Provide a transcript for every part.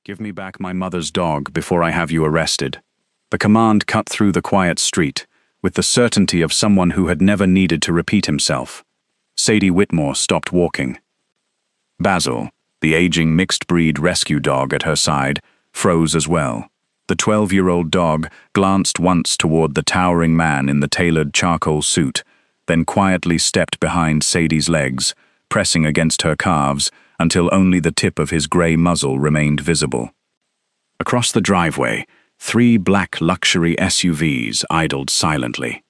Give me back my mother's dog before I have you arrested. The command cut through the quiet street, with the certainty of someone who had never needed to repeat himself. Sadie Whitmore stopped walking. Basil, the aging mixed-breed rescue dog at her side, froze as well. The 12-year-old dog glanced once toward the towering man in the tailored charcoal suit, then quietly stepped behind Sadie's legs, pressing against her calves until only the tip of his grey muzzle remained visible. Across the driveway, 3 black luxury SUVs idled silently.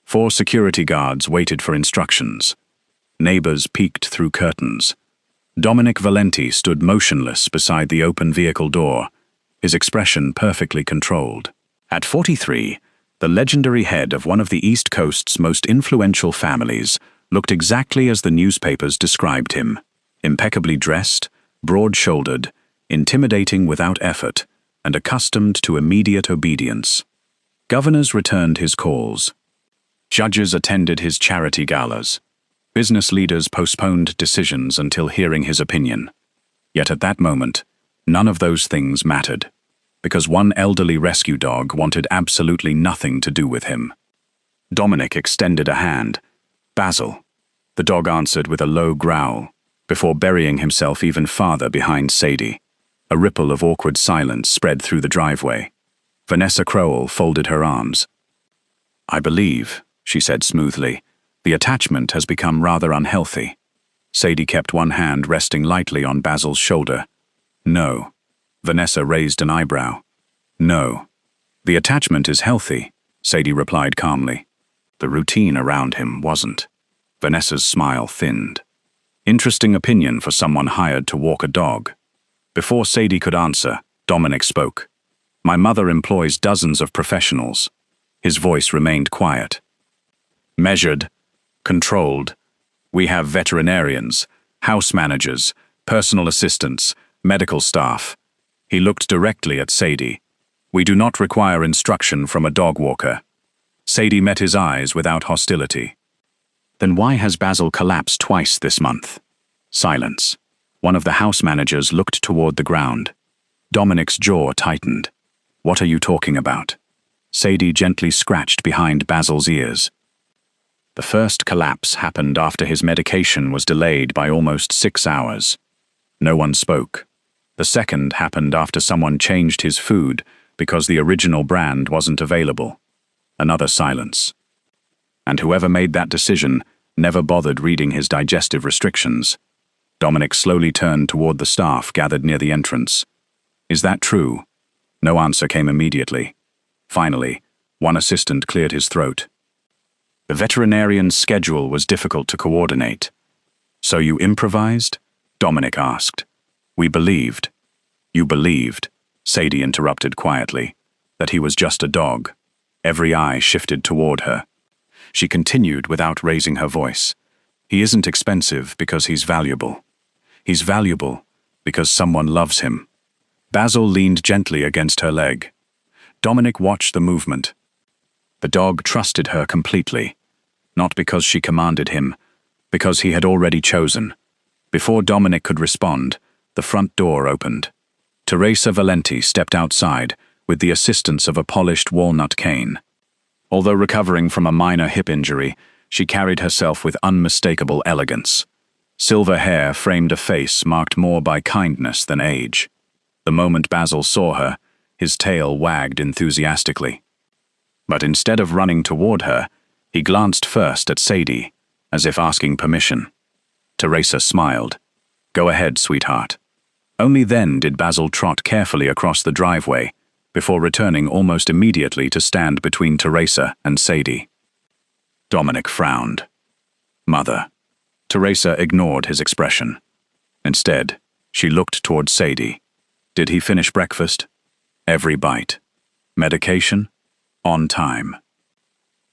4 security guards waited for instructions. Neighbors peeked through curtains. Dominic Valenti stood motionless beside the open vehicle door, his expression perfectly controlled. At 43, the legendary head of one of the East Coast's most influential families looked exactly as the newspapers described him. Impeccably dressed, broad-shouldered, intimidating without effort, and accustomed to immediate obedience. Governors returned his calls. Judges attended his charity galas. Business leaders postponed decisions until hearing his opinion. Yet at that moment, none of those things mattered, because one elderly rescue dog wanted absolutely nothing to do with him. Dominic extended a hand. "Basil." The dog answered with a low growl, before burying himself even farther behind Sadie. A ripple of awkward silence spread through the driveway. Vanessa Crowell folded her arms. "I believe," she said smoothly, "the attachment has become rather unhealthy." Sadie kept one hand resting lightly on Basil's shoulder. "No." Vanessa raised an eyebrow. "No. The attachment is healthy," Sadie replied calmly. The routine around him wasn't. Vanessa's smile thinned. Interesting opinion for someone hired to walk a dog. Before Sadie could answer, Dominic spoke. "My mother employs dozens of professionals." His voice remained quiet. "Measured, controlled. We have veterinarians, house managers, personal assistants, medical staff." He looked directly at Sadie. "We do not require instruction from a dog walker." Sadie met his eyes without hostility. "Then why has Basil collapsed twice this month?" Silence. One of the house managers looked toward the ground. Dominic's jaw tightened. "What are you talking about?" Sadie gently scratched behind Basil's ears. "The first collapse happened after his medication was delayed by almost 6 hours. No one spoke. The second happened after someone changed his food because the original brand wasn't available." Another silence. "And whoever made that decision never bothered reading his digestive restrictions." Dominic slowly turned toward the staff gathered near the entrance. "Is that true?" No answer came immediately. Finally, one assistant cleared his throat. "The veterinarian's schedule was difficult to coordinate." "So you improvised?" Dominic asked. "We believed." "You believed," Sadie interrupted quietly, "that he was just a dog." Every eye shifted toward her. She continued without raising her voice. "He isn't expensive because he's valuable. He's valuable because someone loves him." Basil leaned gently against her leg. Dominic watched the movement. The dog trusted her completely, not because she commanded him, because he had already chosen. Before Dominic could respond, the front door opened. Teresa Valenti stepped outside with the assistance of a polished walnut cane. Although recovering from a minor hip injury, she carried herself with unmistakable elegance. Silver hair framed a face marked more by kindness than age. The moment Basil saw her, his tail wagged enthusiastically. But instead of running toward her, he glanced first at Sadie, as if asking permission. Teresa smiled. "Go ahead, sweetheart." Only then did Basil trot carefully across the driveway, before returning almost immediately to stand between Teresa and Sadie. Dominic frowned. "Mother." Teresa ignored his expression. Instead, she looked toward Sadie. "Did he finish breakfast?" "Every bite." "Medication?" "On time."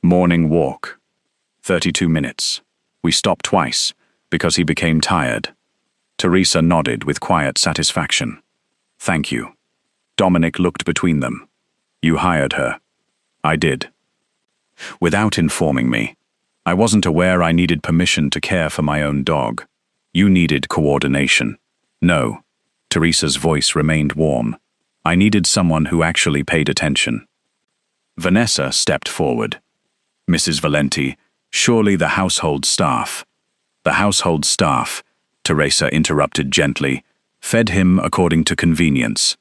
"Morning walk?" 32 minutes. "We stopped twice, because he became tired." Teresa nodded with quiet satisfaction. "Thank you." Dominic looked between them. "You hired her." "I did." "Without informing me. I wasn't aware I needed permission to care for my own dog. You needed coordination." "No." Teresa's voice remained warm. I needed someone who actually paid attention. Vanessa stepped forward. Mrs. Valenti, surely the household staff. The household staff, Teresa interrupted gently, fed him according to convenience.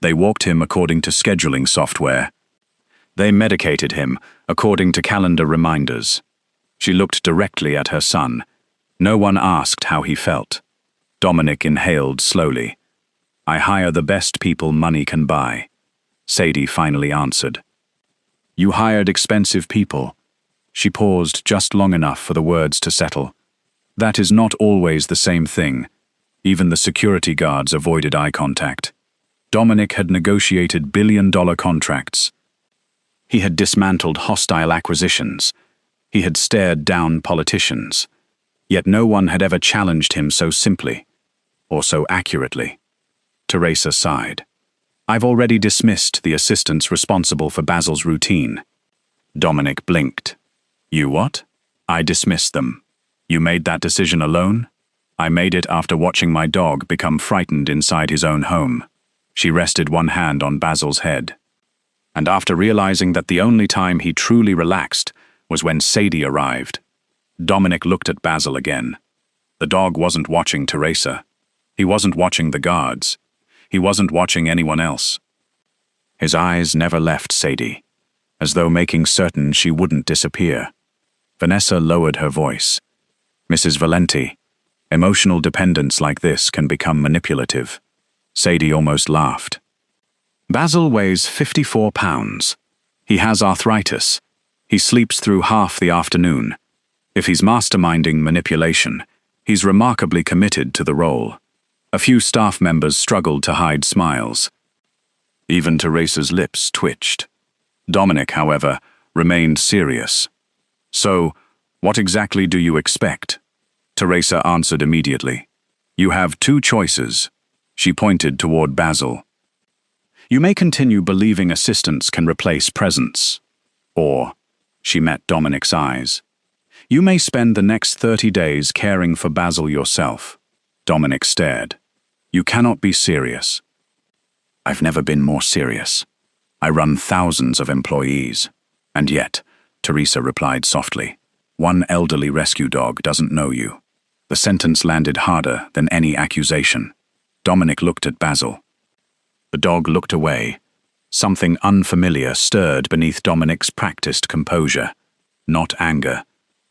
They walked him according to scheduling software. They medicated him according to calendar reminders. She looked directly at her son. No one asked how he felt. Dominic inhaled slowly. I hire the best people money can buy. Sadie finally answered. You hired expensive people. She paused just long enough for the words to settle. That is not always the same thing. Even the security guards avoided eye contact. Dominic had negotiated billion-dollar contracts. He had dismantled hostile acquisitions. He had stared down politicians. Yet no one had ever challenged him so simply, or so accurately. Teresa sighed. I've already dismissed the assistants responsible for Basil's routine. Dominic blinked. You what? I dismissed them. You made that decision alone? I made it after watching my dog become frightened inside his own home. She rested one hand on Basil's head. And after realizing that the only time he truly relaxed was when Sadie arrived. Dominic looked at Basil again. The dog wasn't watching Teresa. He wasn't watching the guards. He wasn't watching anyone else. His eyes never left Sadie, as though making certain she wouldn't disappear. Vanessa lowered her voice. Mrs. Valenti, emotional dependence like this can become manipulative. Sadie almost laughed. Basil weighs 54 pounds. He has arthritis. He sleeps through half the afternoon. If he's masterminding manipulation, he's remarkably committed to the role. A few staff members struggled to hide smiles. Even Teresa's lips twitched. Dominic, however, remained serious. So, what exactly do you expect? Teresa answered immediately. You have two choices. She pointed toward Basil. You may continue believing assistants can replace presence. Or, she met Dominic's eyes. You may spend the next 30 days caring for Basil yourself. Dominic stared. You cannot be serious. I've never been more serious. I run thousands of employees. And yet, Teresa replied softly, one elderly rescue dog doesn't know you. The sentence landed harder than any accusation. Dominic looked at Basil. The dog looked away. Something unfamiliar stirred beneath Dominic's practiced composure. Not anger,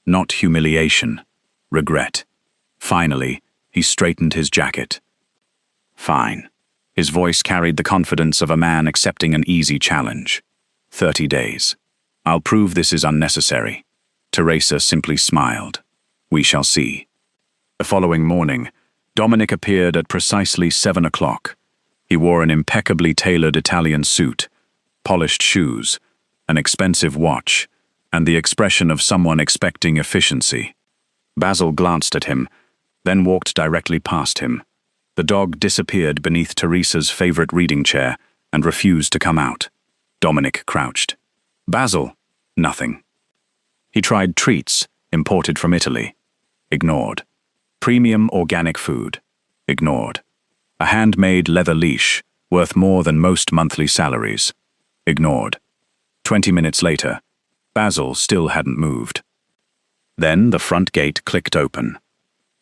not humiliation, regret. Finally, he straightened his jacket. Fine. His voice carried the confidence of a man accepting an easy challenge. 30 days. I'll prove this is unnecessary. Teresa simply smiled. We shall see. The following morning, Dominic appeared at precisely 7 o'clock. He wore an impeccably tailored Italian suit, polished shoes, an expensive watch, and the expression of someone expecting efficiency. Basil glanced at him, then walked directly past him. The dog disappeared beneath Teresa's favorite reading chair and refused to come out. Dominic crouched. Basil, nothing. He tried treats, imported from Italy. Ignored. Premium organic food. Ignored. A handmade leather leash, worth more than most monthly salaries. Ignored. 20 minutes later, Basil still hadn't moved. Then the front gate clicked open.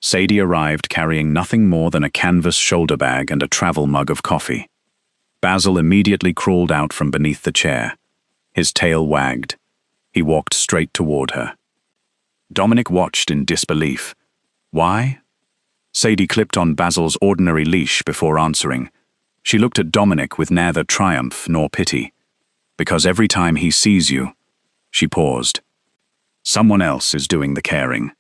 Sadie arrived carrying nothing more than a canvas shoulder bag and a travel mug of coffee. Basil immediately crawled out from beneath the chair. His tail wagged. He walked straight toward her. Dominic watched in disbelief. Why? Sadie clipped on Basil's ordinary leash before answering. She looked at Dominic with neither triumph nor pity. Because every time he sees you, she paused. Someone else is doing the caring.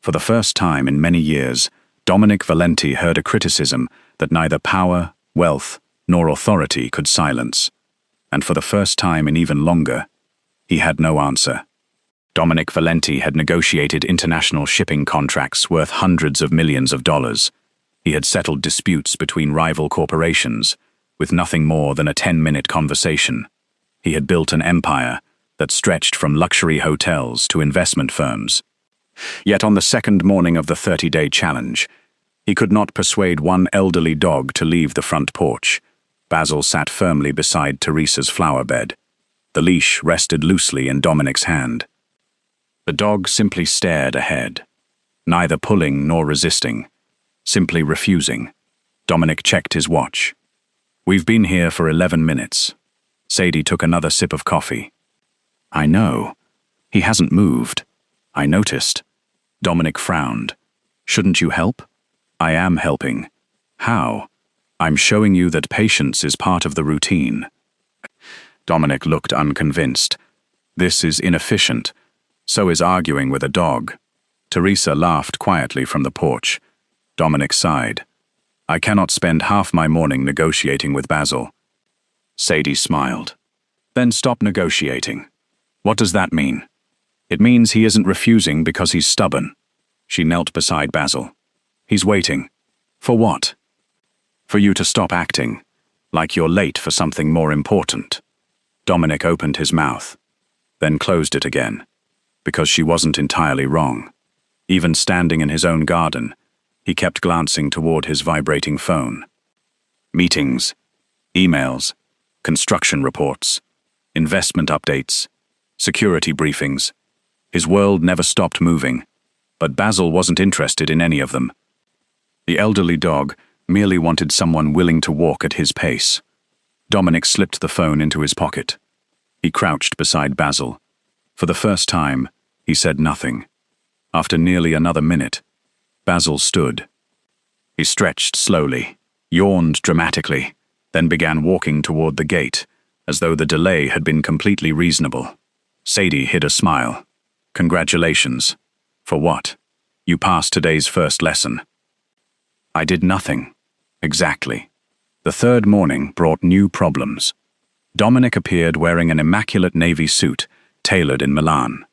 For the first time in many years, Dominic Valenti heard a criticism that neither power, wealth, nor authority could silence. And for the first time in even longer, he had no answer. Dominic Valenti had negotiated international shipping contracts worth hundreds of millions of dollars. He had settled disputes between rival corporations, with nothing more than a 10-minute conversation. He had built an empire that stretched from luxury hotels to investment firms. Yet on the second morning of the 30-day challenge, He could not persuade one elderly dog to leave the front porch. Basil sat firmly beside Teresa's flower bed. The leash rested loosely in Dominic's hand. The dog simply stared ahead, neither pulling nor resisting, simply refusing. Dominic checked his watch. "We've been here for 11 minutes. Sadie took another sip of coffee. "I know. He hasn't moved. I noticed." Dominic frowned. "Shouldn't you help?" "I am helping." "How?" "I'm showing you that patience is part of the routine." Dominic looked unconvinced. "This is inefficient. So is arguing with a dog." Teresa laughed quietly from the porch. Dominic sighed. "I cannot spend half my morning negotiating with Basil." Sadie smiled. "Then stop negotiating." "What does that mean?" "It means he isn't refusing because he's stubborn." She knelt beside Basil. "He's waiting." "For what?" "For you to stop acting, like you're late for something more important." Dominic opened his mouth, then closed it again, because she wasn't entirely wrong. Even standing in his own garden, he kept glancing toward his vibrating phone. Meetings, emails, construction reports, investment updates, security briefings. His world never stopped moving, but Basil wasn't interested in any of them. The elderly dog merely wanted someone willing to walk at his pace. Dominic slipped the phone into his pocket. He crouched beside Basil. For the first time, he said nothing. After nearly another minute, Basil stood. He stretched slowly, yawned dramatically, then began walking toward the gate, as though the delay had been completely reasonable. Sadie hid a smile. "Congratulations." "For what?" "You passed today's first lesson." "I did nothing." "Exactly." The third morning brought new problems. Dominic appeared wearing an immaculate navy suit, tailored in Milan.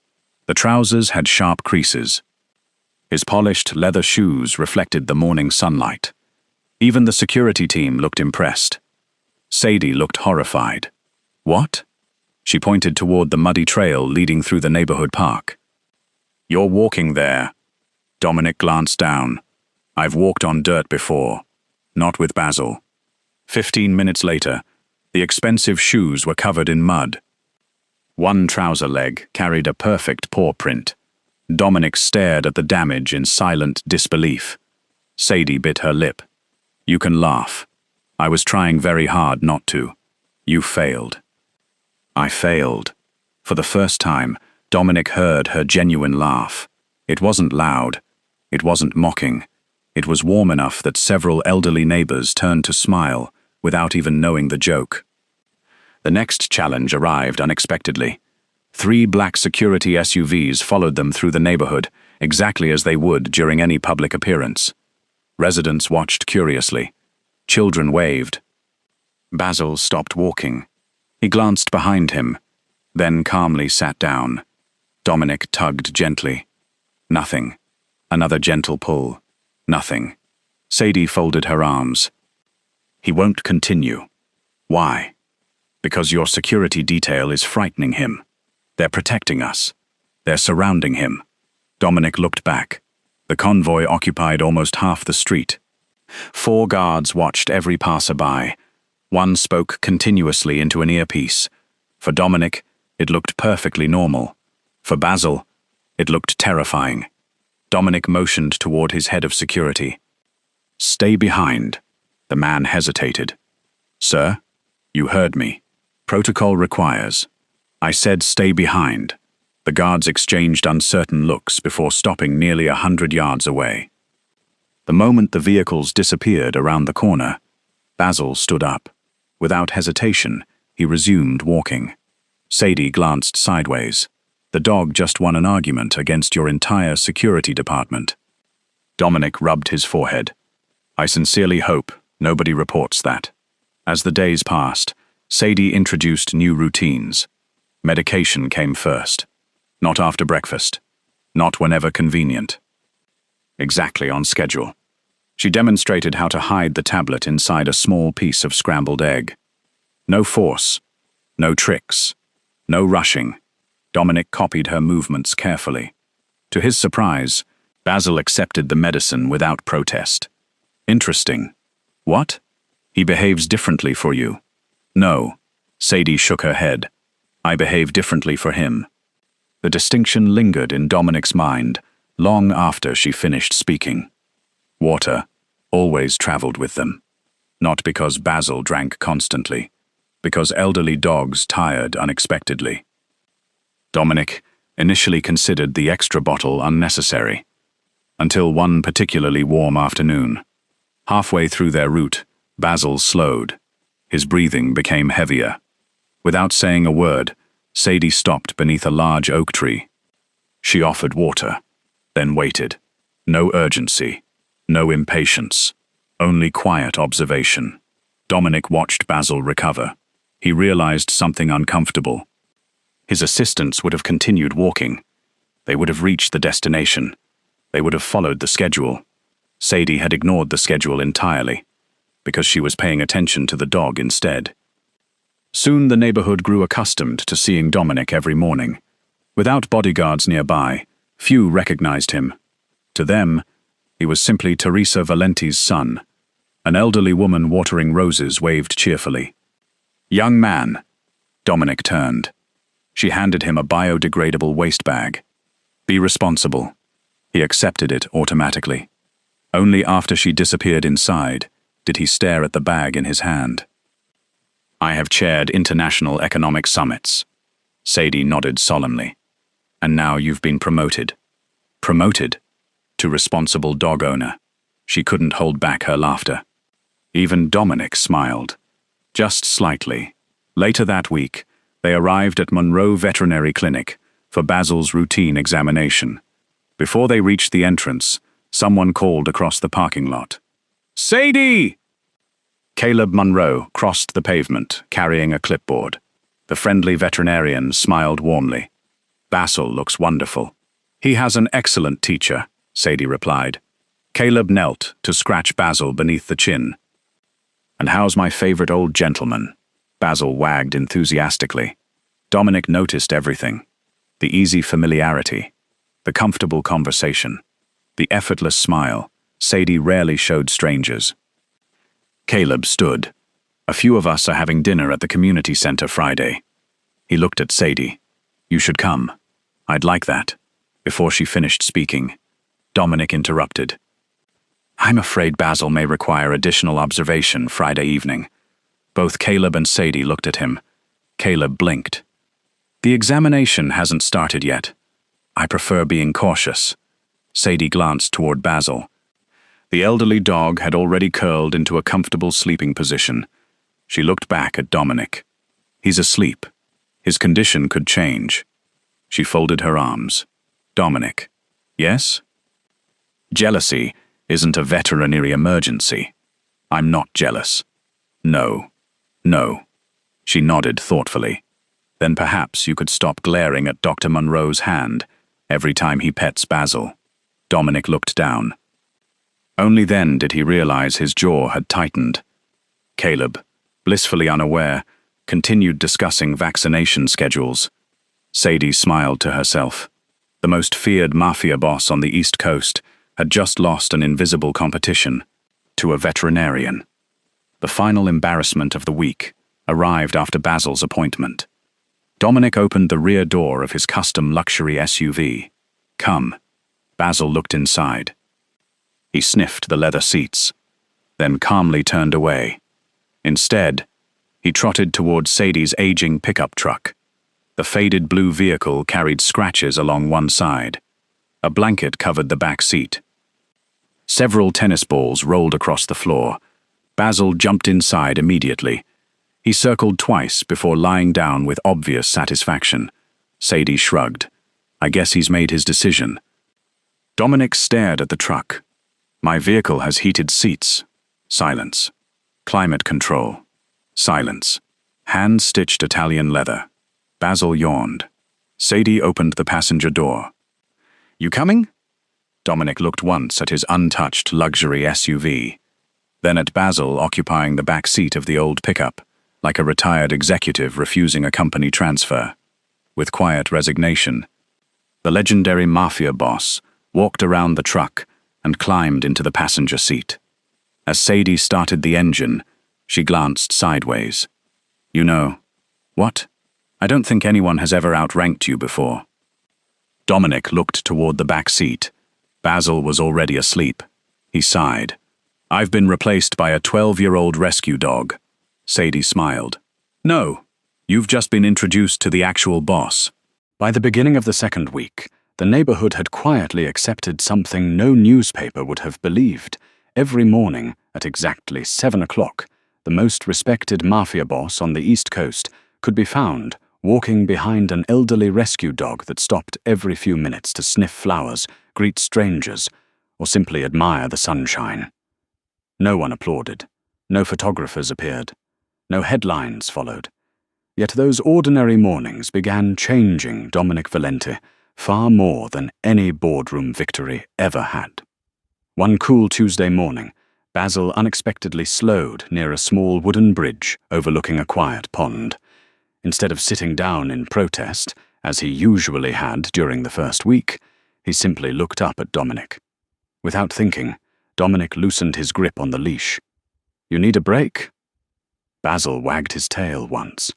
The trousers had sharp creases. His polished leather shoes reflected the morning sunlight. Even the security team looked impressed. Sadie looked horrified. "What?" She pointed toward the muddy trail leading through the neighborhood park. "You're walking there." Dominic glanced down. "I've walked on dirt before. Not with Basil." 15 minutes later, the expensive shoes were covered in mud. One trouser leg carried a perfect paw print. Dominic stared at the damage in silent disbelief. Sadie bit her lip. "You can laugh. I was trying very hard not to. You failed." "I failed." For the first time, Dominic heard her genuine laugh. It wasn't loud. It wasn't mocking. It was warm enough that several elderly neighbors turned to smile without even knowing the joke. The next challenge arrived unexpectedly. 3 black security SUVs followed them through the neighborhood, exactly as they would during any public appearance. Residents watched curiously. Children waved. Basil stopped walking. He glanced behind him, then calmly sat down. Dominic tugged gently. Nothing. Another gentle pull. Nothing. Sadie folded her arms. "He won't continue." "Why?" "Because your security detail is frightening him. They're protecting us. They're surrounding him." Dominic looked back. The convoy occupied almost half the street. 4 guards watched every passerby. One spoke continuously into an earpiece. For Dominic, it looked perfectly normal. For Basil, it looked terrifying. Dominic motioned toward his head of security. "Stay behind." The man hesitated. "Sir, you heard me. Protocol requires." "I said stay behind." The guards exchanged uncertain looks before stopping nearly 100 yards away. The moment the vehicles disappeared around the corner, Basil stood up. Without hesitation, he resumed walking. Sadie glanced sideways. "The dog just won an argument against your entire security department." Dominic rubbed his forehead. "I sincerely hope nobody reports that." As the days passed, Sadie introduced new routines. Medication came first. Not after breakfast. Not whenever convenient. Exactly on schedule. She demonstrated how to hide the tablet inside a small piece of scrambled egg. No force. No tricks. No rushing. Dominic copied her movements carefully. To his surprise, Basil accepted the medicine without protest. Interesting. What? He behaves differently for you. No. Sadie shook her head. I behave differently for him. The distinction lingered in Dominic's mind long after she finished speaking. Water always traveled with them. Not because Basil drank constantly, because elderly dogs tired unexpectedly. Dominic initially considered the extra bottle unnecessary, until one particularly warm afternoon. Halfway through their route, Basil slowed. His breathing became heavier. Without saying a word, Sadie stopped beneath a large oak tree. She offered water, then waited. No urgency, no impatience, only quiet observation. Dominic watched Basil recover. He realized something uncomfortable. His assistants would have continued walking. They would have reached the destination. They would have followed the schedule. Sadie had ignored the schedule entirely, because she was paying attention to the dog instead. Soon the neighborhood grew accustomed to seeing Dominic every morning. Without bodyguards nearby, few recognized him. To them, he was simply Teresa Valenti's son. An elderly woman watering roses waved cheerfully. "Young man." Dominic turned. She handed him a biodegradable waste bag. "Be responsible." He accepted it automatically. Only after she disappeared inside did he stare at the bag in his hand. "I have chaired international economic summits." Sadie nodded solemnly. "And now you've been promoted." Promoted? To responsible dog owner. She couldn't hold back her laughter. Even Dominic smiled. Just slightly. Later that week, they arrived at Monroe Veterinary Clinic for Basil's routine examination. Before they reached the entrance, someone called across the parking lot. "Sadie!" Caleb Monroe crossed the pavement, carrying a clipboard. The friendly veterinarian smiled warmly. "Basil looks wonderful." "He has an excellent teacher," Sadie replied. Caleb knelt to scratch Basil beneath the chin. "And how's my favorite old gentleman?" Basil wagged enthusiastically. Dominic noticed everything. The easy familiarity, the comfortable conversation, the effortless smile Sadie rarely showed strangers. Caleb stood. "A few of us are having dinner at the community center Friday." He looked at Sadie. "You should come." "I'd like that." Before she finished speaking, Dominic interrupted. "I'm afraid Basil may require additional observation Friday evening." Both Caleb and Sadie looked at him. Caleb blinked. "The examination hasn't started yet. I prefer being cautious." Sadie glanced toward Basil. The elderly dog had already curled into a comfortable sleeping position. She looked back at Dominic. "He's asleep. His condition could change." She folded her arms. "Dominic." "Yes?" "Jealousy isn't a veterinary emergency." "I'm not jealous." "No. No." She nodded thoughtfully. "Then perhaps you could stop glaring at Dr. Monroe's hand every time he pets Basil." Dominic looked down. Only then did he realize his jaw had tightened. Caleb, blissfully unaware, continued discussing vaccination schedules. Sadie smiled to herself. The most feared mafia boss on the East Coast had just lost an invisible competition to a veterinarian. The final embarrassment of the week arrived after Basil's appointment. Dominic opened the rear door of his custom luxury SUV. "Come." Basil looked inside. He sniffed the leather seats, then calmly turned away. Instead, he trotted toward Sadie's aging pickup truck. The faded blue vehicle carried scratches along one side. A blanket covered the back seat. Several tennis balls rolled across the floor. Basil jumped inside immediately. He circled twice before lying down with obvious satisfaction. Sadie shrugged. "I guess he's made his decision." Dominic stared at the truck. "My vehicle has heated seats." Silence. "Climate control." Silence. Hand-stitched Italian leather. Basil yawned. Sadie opened the passenger door. "You coming?" Dominic looked once at his untouched luxury SUV, then at Basil occupying the back seat of the old pickup, like a retired executive refusing a company transfer. With quiet resignation, the legendary Mafia Boss walked around the truck and climbed into the passenger seat. As Sadie started the engine, she glanced sideways. You know, what? I don't think anyone has ever outranked you before. Dominic looked toward the back seat. Basil was already asleep. He sighed. I've been replaced by a 12-year-old rescue dog. Sadie smiled. No, you've just been introduced to the actual boss. By the beginning of the second week, the neighborhood had quietly accepted something no newspaper would have believed. Every morning, at exactly 7 o'clock, the most respected mafia boss on the East Coast could be found walking behind an elderly rescue dog that stopped every few minutes to sniff flowers, greet strangers, or simply admire the sunshine. No one applauded. No photographers appeared. No headlines followed. Yet those ordinary mornings began changing Dominic Valente far more than any boardroom victory ever had. One cool Tuesday morning, Basil unexpectedly slowed near a small wooden bridge overlooking a quiet pond. Instead of sitting down in protest, as he usually had during the first week, he simply looked up at Dominic. Without thinking, Dominic loosened his grip on the leash. You need a break? Basil wagged his tail once.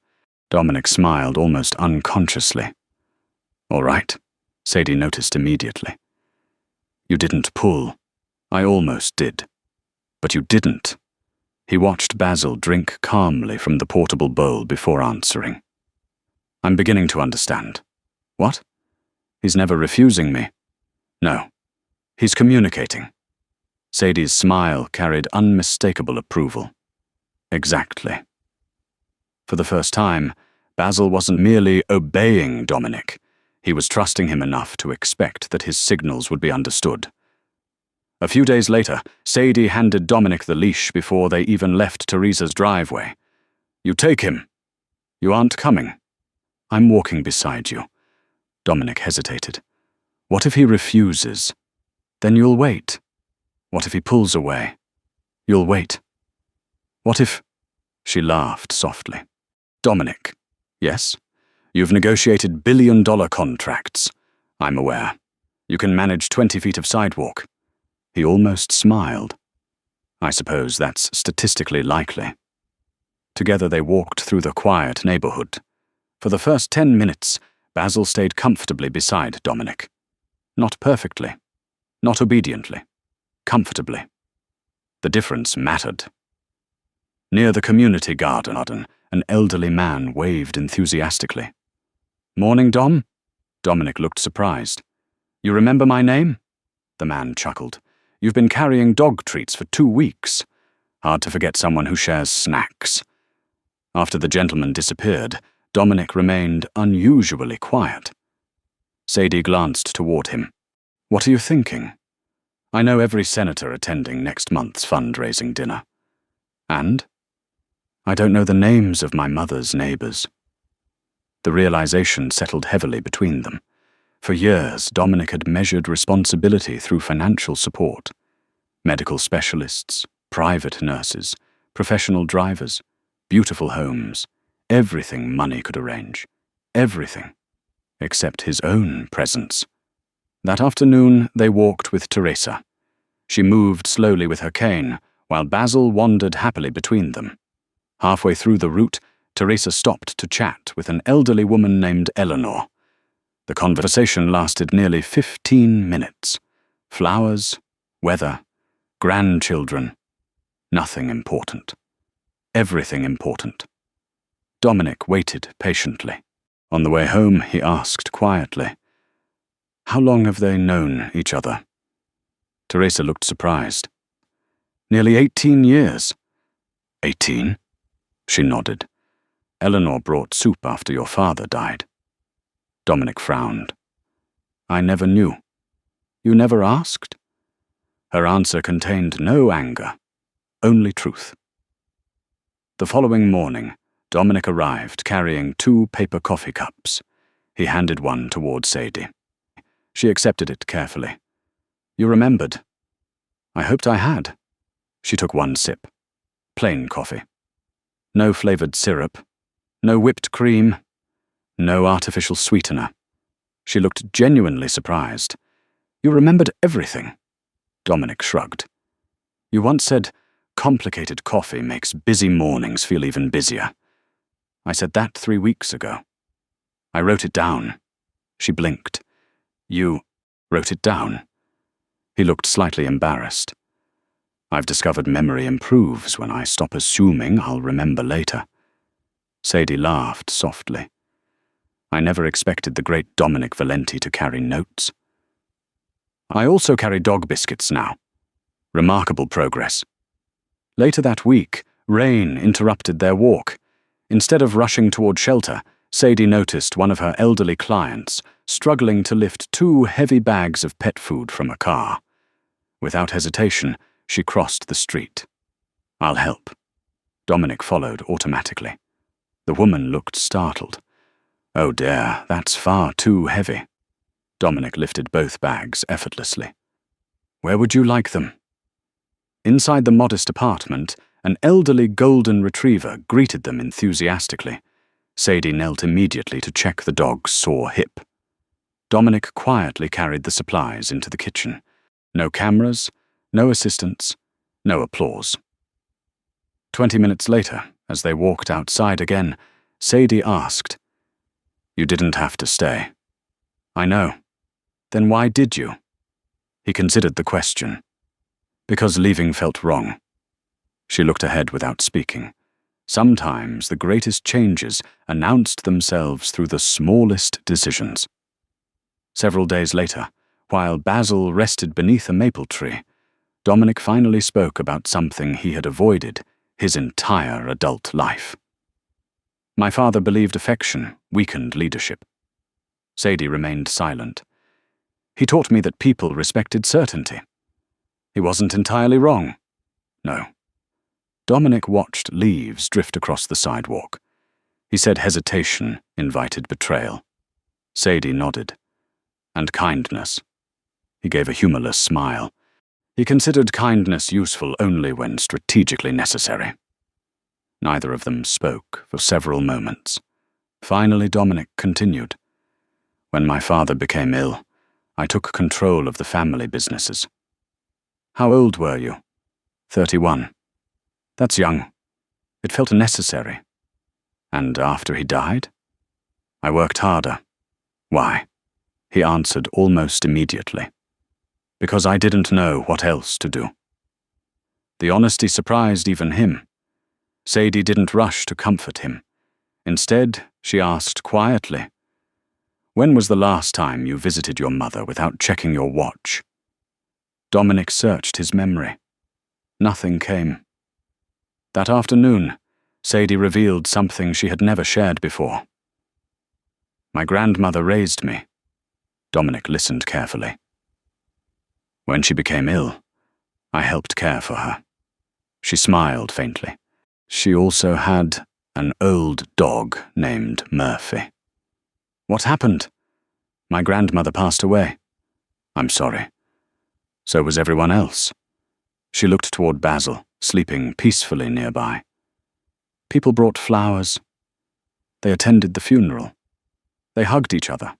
Dominic smiled almost unconsciously. All right, Sadie noticed immediately. You didn't pull. I almost did. But you didn't. He watched Basil drink calmly from the portable bowl before answering. I'm beginning to understand. What? He's never refusing me. No. He's communicating. Sadie's smile carried unmistakable approval. Exactly. For the first time, Basil wasn't merely obeying Dominic. He was trusting him enough to expect that his signals would be understood. A few days later, Sadie handed Dominic the leash before they even left Teresa's driveway. You take him. You aren't coming. I'm walking beside you. Dominic hesitated. What if he refuses? Then you'll wait. What if he pulls away? You'll wait. What if... She laughed softly. Dominic. Yes? You've negotiated billion-dollar contracts. I'm aware. You can manage 20 feet of sidewalk. He almost smiled. I suppose that's statistically likely. Together they walked through the quiet neighborhood. For the first 10 minutes, Basil stayed comfortably beside Dominic. Not perfectly. Not obediently. Comfortably. The difference mattered. Near the community garden, an elderly man waved enthusiastically. Morning, Dom? Dominic looked surprised. You remember my name? The man chuckled. You've been carrying dog treats for 2 weeks. Hard to forget someone who shares snacks. After the gentleman disappeared, Dominic remained unusually quiet. Sadie glanced toward him. What are you thinking? I know every senator attending next month's fundraising dinner. And? I don't know the names of my mother's neighbors. The realization settled heavily between them. For years, Dominic had measured responsibility through financial support. Medical specialists, private nurses, professional drivers, beautiful homes, everything money could arrange. Everything. Except his own presence. That afternoon, they walked with Teresa. She moved slowly with her cane, while Basil wandered happily between them. Halfway through the route, Teresa stopped to chat with an elderly woman named Eleanor. The conversation lasted nearly 15 minutes. Flowers, weather, grandchildren. Nothing important. Everything important. Dominic waited patiently. On the way home, he asked quietly, How long have they known each other? Teresa looked surprised. Nearly 18 years. 18? She nodded. Eleanor brought soup after your father died. Dominic frowned. I never knew. You never asked? Her answer contained no anger, only truth. The following morning, Dominic arrived carrying 2 paper coffee cups. He handed one toward Sadie. She accepted it carefully. You remembered. I hoped I had. She took one sip. Plain coffee. No flavored syrup. No whipped cream. No artificial sweetener. She looked genuinely surprised. You remembered everything. Dominic shrugged. You once said, Complicated coffee makes busy mornings feel even busier. I said that 3 weeks ago. I wrote it down. She blinked. You wrote it down? He looked slightly embarrassed. I've discovered memory improves when I stop assuming I'll remember later. Sadie laughed softly. I never expected the great Dominic Valenti to carry notes. I also carry dog biscuits now. Remarkable progress. Later that week, rain interrupted their walk. Instead of rushing toward shelter, Sadie noticed one of her elderly clients struggling to lift 2 heavy bags of pet food from a car. Without hesitation, she crossed the street. I'll help. Dominic followed automatically. The woman looked startled. Oh dear, that's far too heavy. Dominic lifted both bags effortlessly. Where would you like them? Inside the modest apartment, an elderly golden retriever greeted them enthusiastically. Sadie knelt immediately to check the dog's sore hip. Dominic quietly carried the supplies into the kitchen. No cameras, no assistants, no applause. 20 minutes later, as they walked outside again, Sadie asked, "You didn't have to stay." "I know. Then why did you?" He considered the question. Because leaving felt wrong. She looked ahead without speaking. Sometimes the greatest changes announced themselves through the smallest decisions. Several days later, while Basil rested beneath a maple tree, Dominic finally spoke about something he had avoided his entire adult life. My father believed affection weakened leadership. Sadie remained silent. He taught me that people respected certainty. He wasn't entirely wrong. No. Dominic watched leaves drift across the sidewalk. He said hesitation invited betrayal. Sadie nodded. And kindness. He gave a humorless smile. He considered kindness useful only when strategically necessary. Neither of them spoke for several moments. Finally, Dominic continued. When my father became ill, I took control of the family businesses. How old were you? 31. That's young. It felt necessary. And after he died? I worked harder. Why? He answered almost immediately. Because I didn't know what else to do. The honesty surprised even him. Sadie didn't rush to comfort him. Instead, she asked quietly, "When was the last time you visited your mother without checking your watch?" Dominic searched his memory. Nothing came. That afternoon, Sadie revealed something she had never shared before. My grandmother raised me. Dominic listened carefully. When she became ill, I helped care for her. She smiled faintly. She also had an old dog named Murphy. What happened? My grandmother passed away. I'm sorry. So was everyone else. She looked toward Basil, sleeping peacefully nearby. People brought flowers. They attended the funeral. They hugged each other.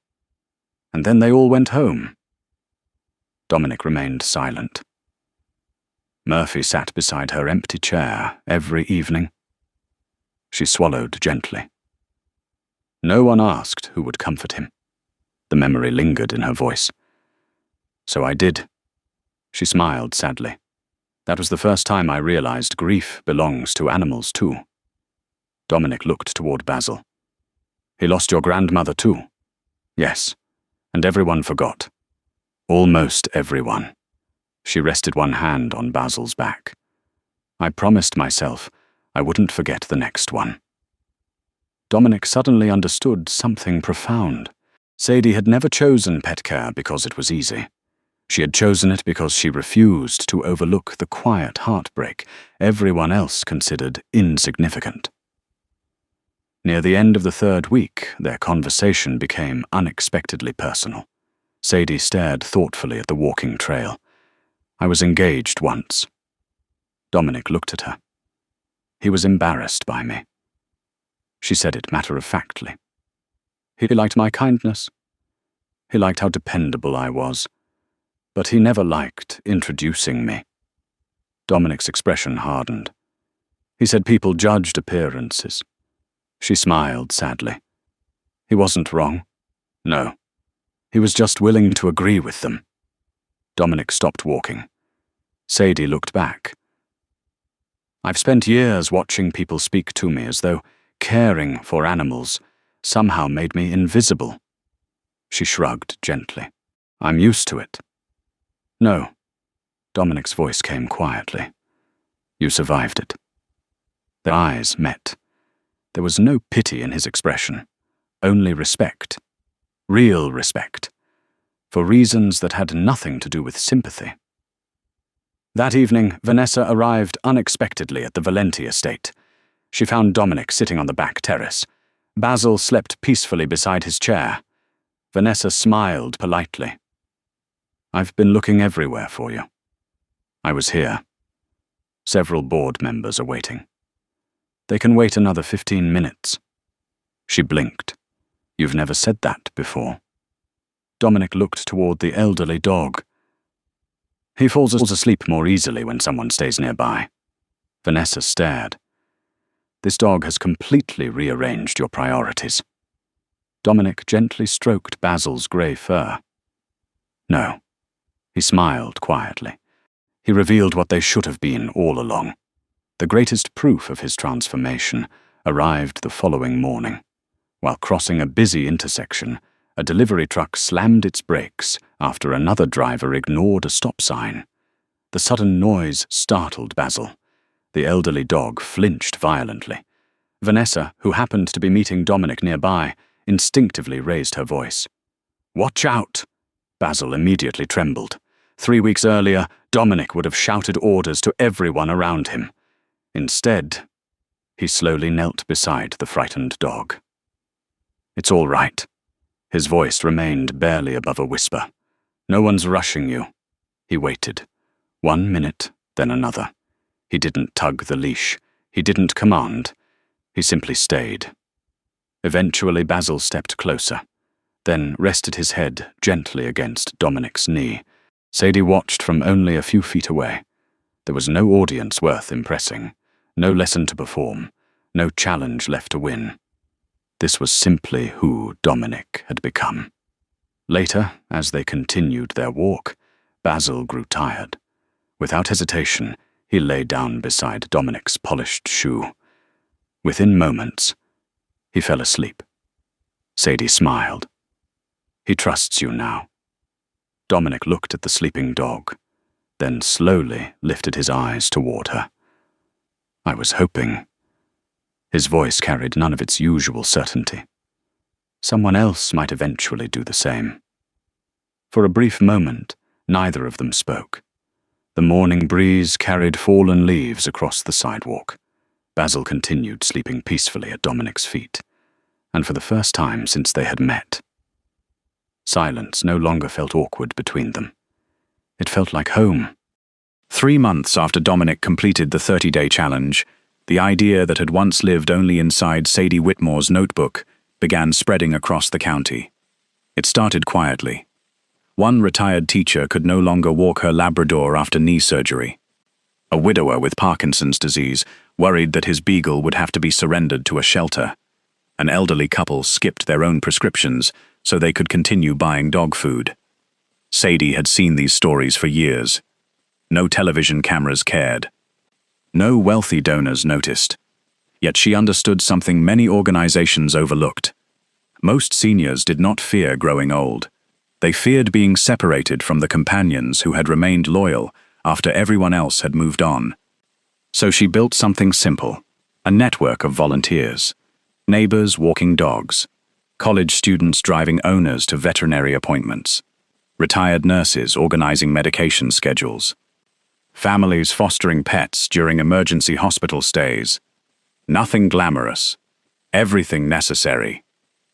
And then they all went home. Dominic remained silent. Murphy sat beside her empty chair every evening. She swallowed gently. No one asked who would comfort him. The memory lingered in her voice. So I did. She smiled sadly. That was the first time I realized grief belongs to animals too. Dominic looked toward Basil. He lost your grandmother too? Yes, and everyone forgot. Almost everyone. She rested one hand on Basil's back. I promised myself I wouldn't forget the next one. Dominic suddenly understood something profound. Sadie had never chosen pet care because it was easy. She had chosen it because she refused to overlook the quiet heartbreak everyone else considered insignificant. Near the end of the 3rd week, their conversation became unexpectedly personal. Sadie stared thoughtfully at the walking trail. I was engaged once. Dominic looked at her. He was embarrassed by me. She said it matter-of-factly. He liked my kindness. He liked how dependable I was. But he never liked introducing me. Dominic's expression hardened. He said people judged appearances. She smiled sadly. He wasn't wrong. No. He was just willing to agree with them. Dominic stopped walking. Sadie looked back. I've spent years watching people speak to me as though caring for animals somehow made me invisible. She shrugged gently. I'm used to it. No. Dominic's voice came quietly. You survived it. Their eyes met. There was no pity in his expression, only respect. Real respect. For reasons that had nothing to do with sympathy. That evening, Vanessa arrived unexpectedly at the Valenti estate. She found Dominic sitting on the back terrace. Basil slept peacefully beside his chair. Vanessa smiled politely. I've been looking everywhere for you. I was here. Several board members are waiting. They can wait another 15 minutes. She blinked. You've never said that before. Dominic looked toward the elderly dog. He falls asleep more easily when someone stays nearby. Vanessa stared. This dog has completely rearranged your priorities. Dominic gently stroked Basil's grey fur. No. He smiled quietly. He revealed what they should have been all along. The greatest proof of his transformation arrived the following morning. While crossing a busy intersection, a delivery truck slammed its brakes after another driver ignored a stop sign. The sudden noise startled Basil. The elderly dog flinched violently. Vanessa, who happened to be meeting Dominic nearby, instinctively raised her voice. Watch out! Basil immediately trembled. 3 weeks earlier, Dominic would have shouted orders to everyone around him. Instead, he slowly knelt beside the frightened dog. It's all right. His voice remained barely above a whisper. No one's rushing you. He waited. 1 minute, then another. He didn't tug the leash. He didn't command. He simply stayed. Eventually, Basil stepped closer, then rested his head gently against Dominic's knee. Sadie watched from only a few feet away. There was no audience worth impressing, no lesson to perform, no challenge left to win. This was simply who Dominic had become. Later, as they continued their walk, Basil grew tired. Without hesitation, he lay down beside Dominic's polished shoe. Within moments, he fell asleep. Sadie smiled. He trusts you now. Dominic looked at the sleeping dog, then slowly lifted his eyes toward her. I was hoping. His voice carried none of its usual certainty. Someone else might eventually do the same. For a brief moment, neither of them spoke. The morning breeze carried fallen leaves across the sidewalk. Basil continued sleeping peacefully at Dominic's feet, and for the first time since they had met. Silence no longer felt awkward between them. It felt like home. 3 months after Dominic completed the 30-day challenge, the idea that had once lived only inside Sadie Whitmore's notebook began spreading across the county. It started quietly. One retired teacher could no longer walk her Labrador after knee surgery. A widower with Parkinson's disease worried that his beagle would have to be surrendered to a shelter. An elderly couple skipped their own prescriptions so they could continue buying dog food. Sadie had seen these stories for years. No television cameras cared. No wealthy donors noticed. Yet she understood something many organizations overlooked. Most seniors did not fear growing old. They feared being separated from the companions who had remained loyal after everyone else had moved on. So she built something simple, a network of volunteers. Neighbors walking dogs, college students driving owners to veterinary appointments, retired nurses organizing medication schedules, families fostering pets during emergency hospital stays. Nothing glamorous, everything necessary.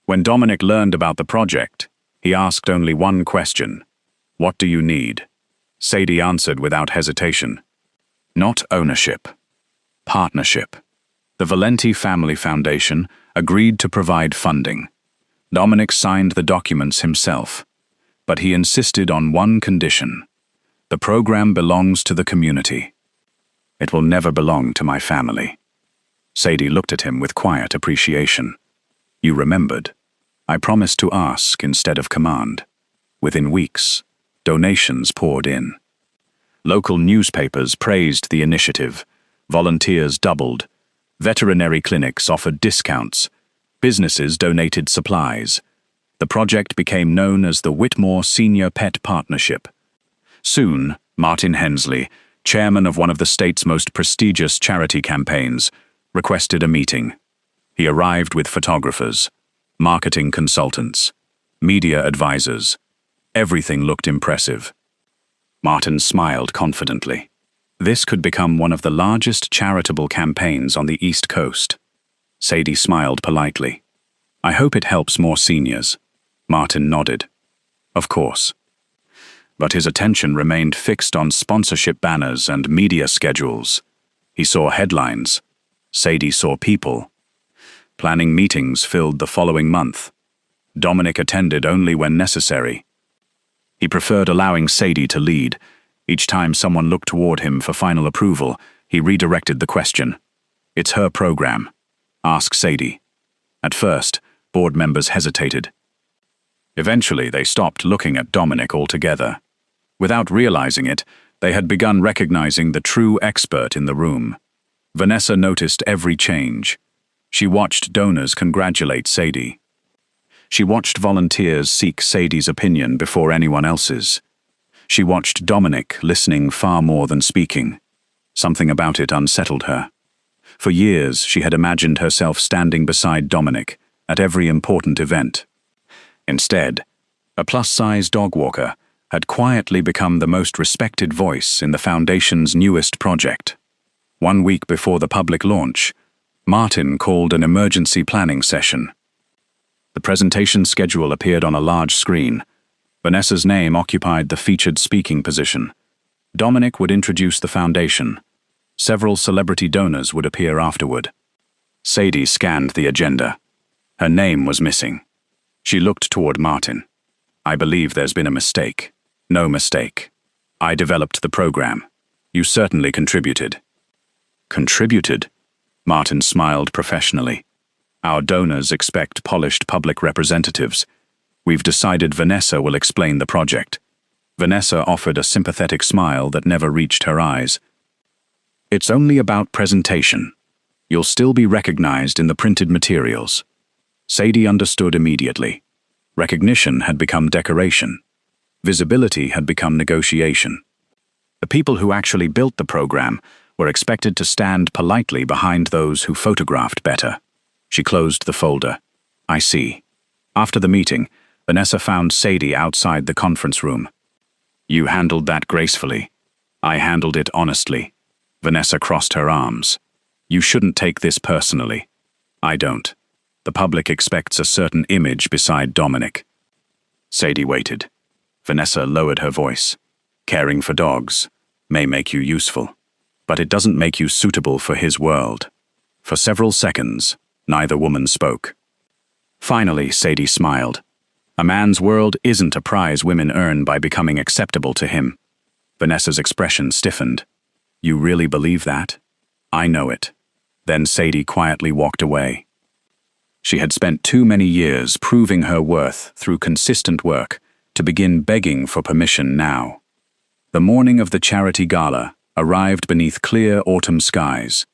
When Dominic learned about the project, he asked only one question: what do you need? Sadie answered without hesitation: not ownership, partnership. The Valenti Family Foundation agreed to provide funding. Dominic signed the documents himself, but he insisted on one condition: the program belongs to the community. It will never belong to my family. Sadie looked at him with quiet appreciation. You remembered. I promised to ask instead of command. Within weeks, donations poured in. Local newspapers praised the initiative. Volunteers doubled. Veterinary clinics offered discounts. Businesses donated supplies. The project became known as the Whitmore Senior Pet Partnership. Soon, Martin Hensley, chairman of one of the state's most prestigious charity campaigns, requested a meeting. He arrived with photographers, marketing consultants, media advisors. Everything looked impressive. Martin smiled confidently. This could become one of the largest charitable campaigns on the East Coast. Sadie smiled politely. I hope it helps more seniors. Martin nodded. Of course. But his attention remained fixed on sponsorship banners and media schedules. He saw headlines. Sadie saw people. Planning meetings filled the following month. Dominic attended only when necessary. He preferred allowing Sadie to lead. Each time someone looked toward him for final approval, he redirected the question. It's her program. Ask Sadie. At first, board members hesitated. Eventually, they stopped looking at Dominic altogether. Without realizing it, they had begun recognizing the true expert in the room. Vanessa noticed every change. She watched donors congratulate Sadie. She watched volunteers seek Sadie's opinion before anyone else's. She watched Dominic listening far more than speaking. Something about it unsettled her. For years, she had imagined herself standing beside Dominic at every important event. Instead, a plus-size dog walker had quietly become the most respected voice in the Foundation's newest project. 1 week before the public launch, Martin called an emergency planning session. The presentation schedule appeared on a large screen. Vanessa's name occupied the featured speaking position. Dominic would introduce the Foundation. Several celebrity donors would appear afterward. Sadie scanned the agenda. Her name was missing. She looked toward Martin. I believe there's been a mistake. No mistake. I developed the program. You certainly contributed. Contributed? Martin smiled professionally. Our donors expect polished public representatives. We've decided Vanessa will explain the project. Vanessa offered a sympathetic smile that never reached her eyes. It's only about presentation. You'll still be recognized in the printed materials. Sadie understood immediately. Recognition had become decoration. Visibility had become negotiation. The people who actually built the program were expected to stand politely behind those who photographed better. She closed the folder. I see. After the meeting, Vanessa found Sadie outside the conference room. You handled that gracefully. I handled it honestly. Vanessa crossed her arms. You shouldn't take this personally. I don't. The public expects a certain image beside Dominic. Sadie waited. Vanessa lowered her voice. Caring for dogs may make you useful, but it doesn't make you suitable for his world. For several seconds, neither woman spoke. Finally, Sadie smiled. A man's world isn't a prize women earn by becoming acceptable to him. Vanessa's expression stiffened. You really believe that? I know it. Then Sadie quietly walked away. She had spent too many years proving her worth through consistent work to begin begging for permission now. The morning of the charity gala arrived beneath clear autumn skies.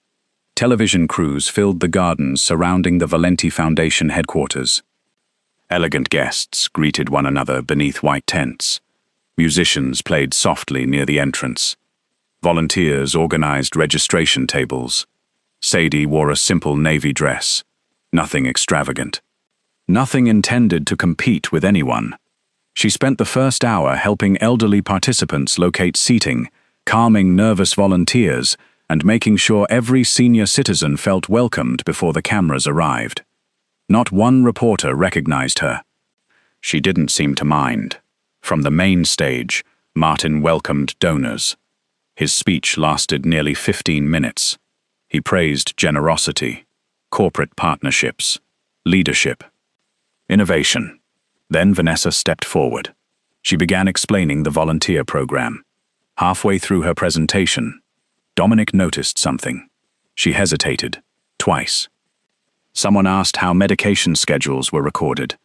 Television crews filled the gardens surrounding the Valenti Foundation headquarters. Elegant guests greeted one another beneath white tents. Musicians played softly near the entrance. Volunteers organized registration tables. Sadie wore a simple navy dress. Nothing extravagant. Nothing intended to compete with anyone. She spent the first hour helping elderly participants locate seating, calming nervous volunteers, and making sure every senior citizen felt welcomed before the cameras arrived. Not one reporter recognized her. She didn't seem to mind. From the main stage, Martin welcomed donors. His speech lasted nearly 15 minutes. He praised generosity, corporate partnerships, leadership, innovation. Then Vanessa stepped forward. She began explaining the volunteer program. Halfway through her presentation, Dominic noticed something. She hesitated, twice. Someone asked how medication schedules were recorded.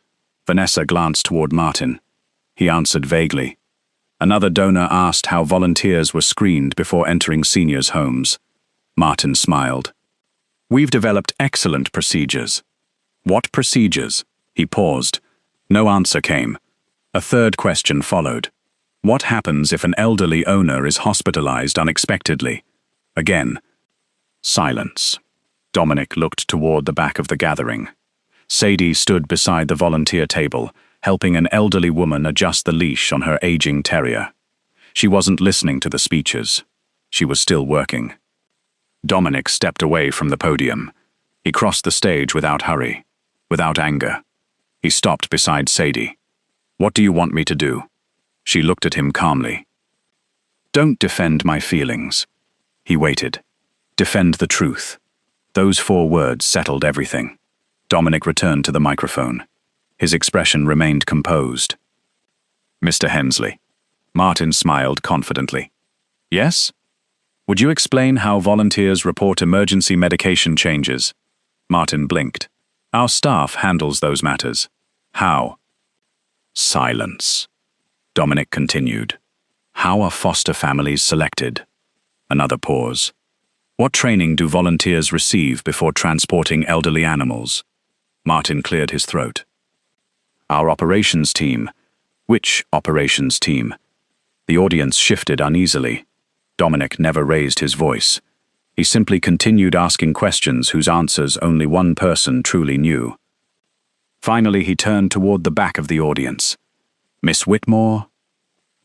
Vanessa glanced toward Martin. He answered vaguely. Another donor asked how volunteers were screened before entering seniors' homes. Martin smiled. We've developed excellent procedures. What procedures? He paused. No answer came. A third question followed. What happens if an elderly owner is hospitalized unexpectedly? Again. Silence. Dominic looked toward the back of the gathering. Sadie stood beside the volunteer table, helping an elderly woman adjust the leash on her aging terrier. She wasn't listening to the speeches. She was still working. Dominic stepped away from the podium. He crossed the stage without hurry, without anger. He stopped beside Sadie. What do you want me to do? She looked at him calmly. Don't defend my feelings. He waited. Defend the truth. Those 4 words settled everything. Dominic returned to the microphone. His expression remained composed. Mr. Hensley. Martin smiled confidently. Yes? Would you explain how volunteers report emergency medication changes? Martin blinked. Our staff handles those matters. How? Silence. Dominic continued. How are foster families selected? Another pause. What training do volunteers receive before transporting elderly animals? Martin cleared his throat. Our operations team. Which operations team? The audience shifted uneasily. Dominic never raised his voice. He simply continued asking questions whose answers only one person truly knew. Finally, he turned toward the back of the audience. Miss Whitmore?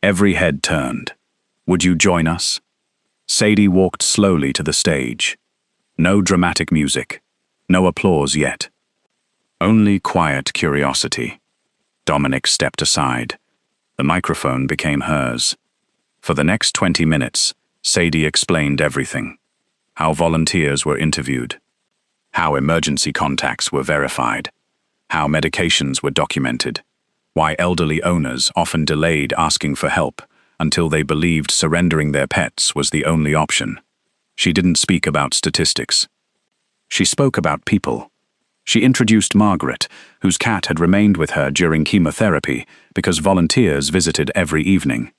Every head turned. Would you join us? Sadie walked slowly to the stage. No dramatic music. No applause yet. Only quiet curiosity. Dominic stepped aside. The microphone became hers. For the next 20 minutes, Sadie explained everything. How volunteers were interviewed. How emergency contacts were verified. How medications were documented. Why elderly owners often delayed asking for help until they believed surrendering their pets was the only option. She didn't speak about statistics. She spoke about people. She introduced Margaret, whose cat had remained with her during chemotherapy because volunteers visited every evening.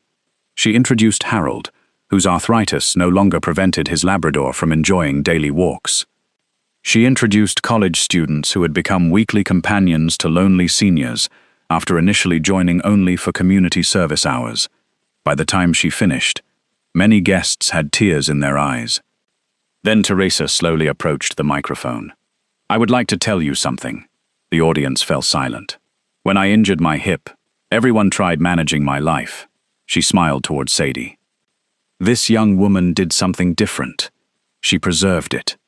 She introduced Harold, whose arthritis no longer prevented his Labrador from enjoying daily walks. She introduced college students who had become weekly companions to lonely seniors after initially joining only for community service hours. By the time she finished, many guests had tears in their eyes. Then Teresa slowly approached the microphone. I would like to tell you something. The audience fell silent. When I injured my hip, everyone tried managing my life. She smiled toward Sadie. This young woman did something different. She preserved it.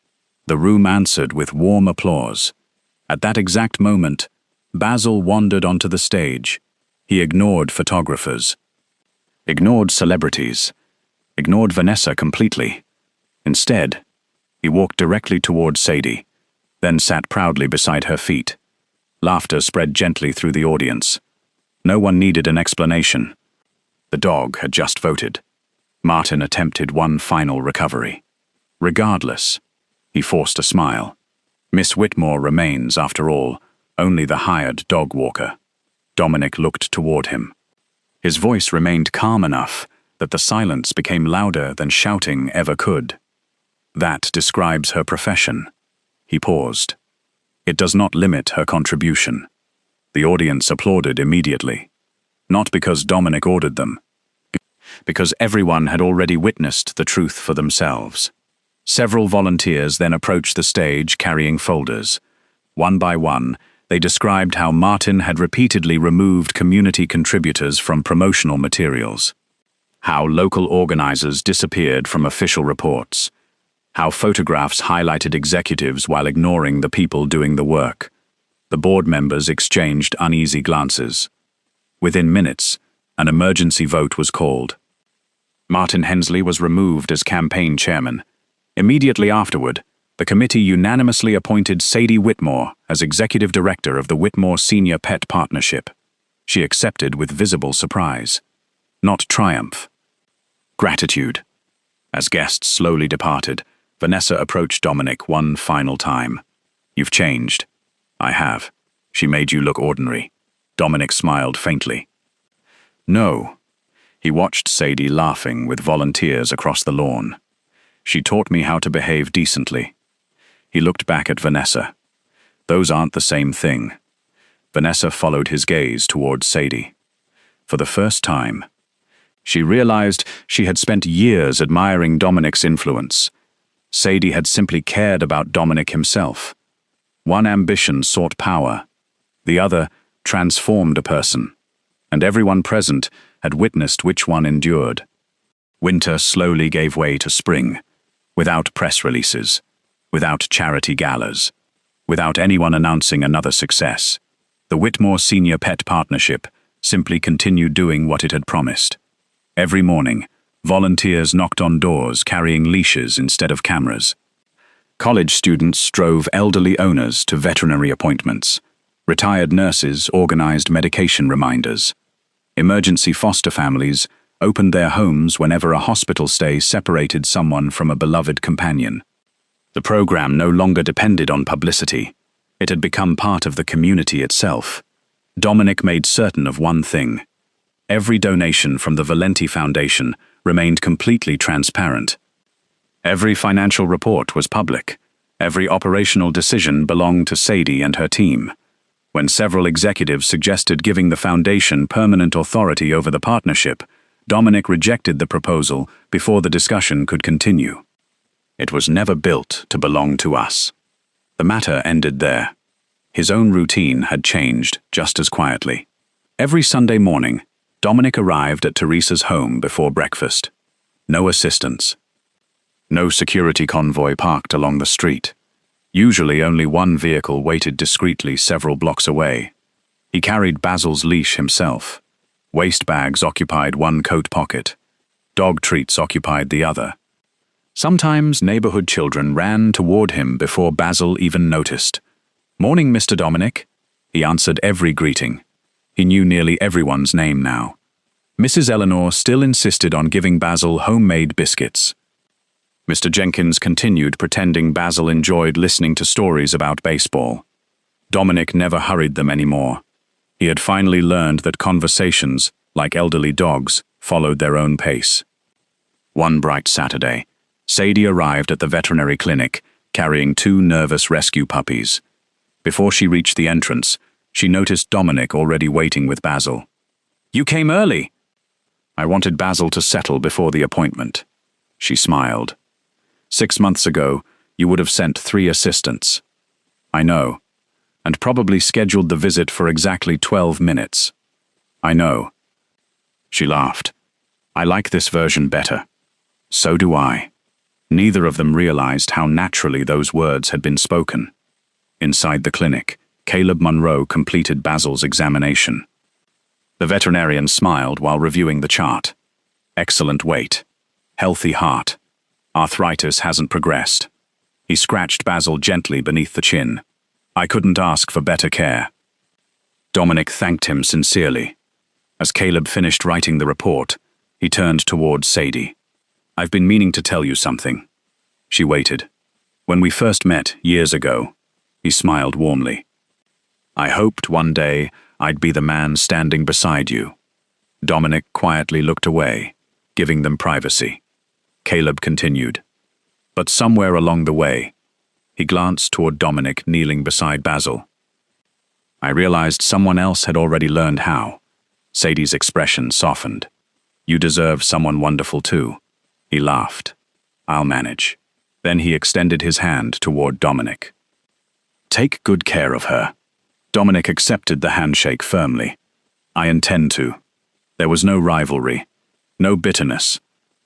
The room answered with warm applause. At that exact moment, Basil wandered onto the stage. He ignored photographers. Ignored celebrities. Ignored Vanessa completely. Instead, he walked directly toward Sadie, then sat proudly beside her feet. Laughter spread gently through the audience. No one needed an explanation. The dog had just voted. Martin attempted one final recovery. Regardless, he forced a smile. Miss Whitmore remains, after all, only the hired dog walker. Dominic looked toward him. His voice remained calm enough that the silence became louder than shouting ever could. That describes her profession. He paused. It does not limit her contribution. The audience applauded immediately. Not because Dominic ordered them, because everyone had already witnessed the truth for themselves. Several volunteers then approached the stage carrying folders. One by one, they described how Martin had repeatedly removed community contributors from promotional materials, how local organizers disappeared from official reports, how photographs highlighted executives while ignoring the people doing the work. The board members exchanged uneasy glances. Within minutes, an emergency vote was called. Martin Hensley was removed as campaign chairman. Immediately afterward, the committee unanimously appointed Sadie Whitmore as executive director of the Whitmore Senior Pet Partnership. She accepted with visible surprise. Not triumph. Gratitude. As guests slowly departed, Vanessa approached Dominic one final time. "You've changed." "I have. She made you look ordinary." Dominic smiled faintly. "No." He watched Sadie laughing with volunteers across the lawn. "She taught me how to behave decently." He looked back at Vanessa. "Those aren't the same thing." Vanessa followed his gaze towards Sadie. For the first time, she realized she had spent years admiring Dominic's influence. Sadie had simply cared about Dominic himself. One ambition sought power, the other transformed a person, and everyone present had witnessed which one endured. Winter slowly gave way to spring, without press releases, without charity galas, without anyone announcing another success. The Whitmore Senior Pet Partnership simply continued doing what it had promised. Every morning, volunteers knocked on doors carrying leashes instead of cameras. College students drove elderly owners to veterinary appointments. Retired nurses organized medication reminders. Emergency foster families opened their homes whenever a hospital stay separated someone from a beloved companion. The program no longer depended on publicity. It had become part of the community itself. Dominic made certain of one thing. Every donation from the Valenti Foundation remained completely transparent. Every financial report was public. Every operational decision belonged to Sadie and her team. When several executives suggested giving the foundation permanent authority over the partnership, Dominic rejected the proposal before the discussion could continue. It was never built to belong to us. The matter ended there. His own routine had changed just as quietly. Every Sunday morning, Dominic arrived at Teresa's home before breakfast. No assistants. No security convoy parked along the street. Usually only one vehicle waited discreetly several blocks away. He carried Basil's leash himself. Waste bags occupied one coat pocket. Dog treats occupied the other. Sometimes neighborhood children ran toward him before Basil even noticed. "Morning, Mr. Dominic." He answered every greeting. He knew nearly everyone's name now. Mrs. Eleanor still insisted on giving Basil homemade biscuits. Mr. Jenkins continued pretending Basil enjoyed listening to stories about baseball. Dominic never hurried them anymore. He had finally learned that conversations, like elderly dogs, followed their own pace. One bright Saturday, Sadie arrived at the veterinary clinic, carrying 2 nervous rescue puppies. Before she reached the entrance, she noticed Dominic already waiting with Basil. "You came early." "I wanted Basil to settle before the appointment." She smiled. 6 months ago, you would have sent 3 assistants. "I know. And probably scheduled the visit for exactly 12 minutes. "I know." She laughed. "I like this version better." "So do I." Neither of them realized how naturally those words had been spoken. Inside the clinic, Caleb Monroe completed Basil's examination. The veterinarian smiled while reviewing the chart. "Excellent weight. Healthy heart. Arthritis hasn't progressed." He scratched Basil gently beneath the chin. "I couldn't ask for better care." Dominic thanked him sincerely. As Caleb finished writing the report, he turned towards Sadie. "I've been meaning to tell you something." She waited. "When we first met years ago," he smiled warmly, "I hoped one day I'd be the man standing beside you." Dominic quietly looked away, giving them privacy. Caleb continued. "But somewhere along the way," he glanced toward Dominic kneeling beside Basil, "I realized someone else had already learned how." Sadie's expression softened. "You deserve someone wonderful too." He laughed. "I'll manage." Then he extended his hand toward Dominic. "Take good care of her." Dominic accepted the handshake firmly. "I intend to." There was no rivalry, no bitterness,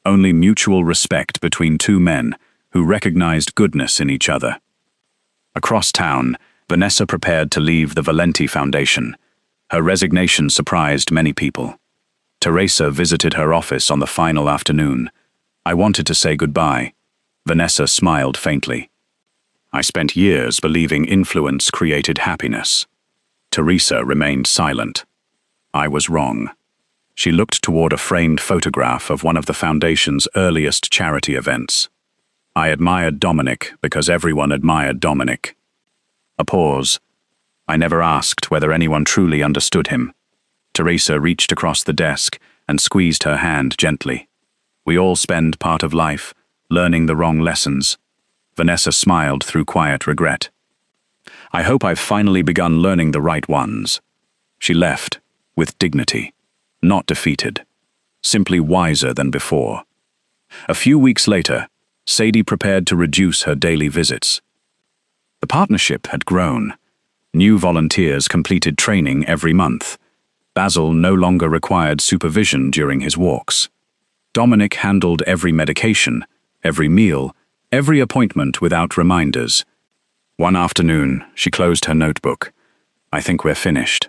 only mutual respect between 2 men who recognized goodness in each other. Across town, Vanessa prepared to leave the Valenti Foundation. Her resignation surprised many people. Teresa visited her office on the final afternoon. "I wanted to say goodbye." Vanessa smiled faintly. "I spent years believing influence created happiness." Teresa remained silent. "I was wrong." She looked toward a framed photograph of one of the Foundation's earliest charity events. I admired Dominic because everyone admired Dominic. A pause. I never asked whether anyone truly understood him. Teresa reached across the desk and squeezed her hand gently. We all spend part of life learning the wrong lessons. Vanessa smiled through quiet regret. I hope I've finally begun learning the right ones. She left, with dignity, not defeated, simply wiser than before. A few weeks later, Sadie prepared to reduce her daily visits. The partnership had grown. New volunteers completed training every month. Basil no longer required supervision during his walks. Dominic handled every medication, every meal, every appointment without reminders. One afternoon, she closed her notebook. I think we're finished.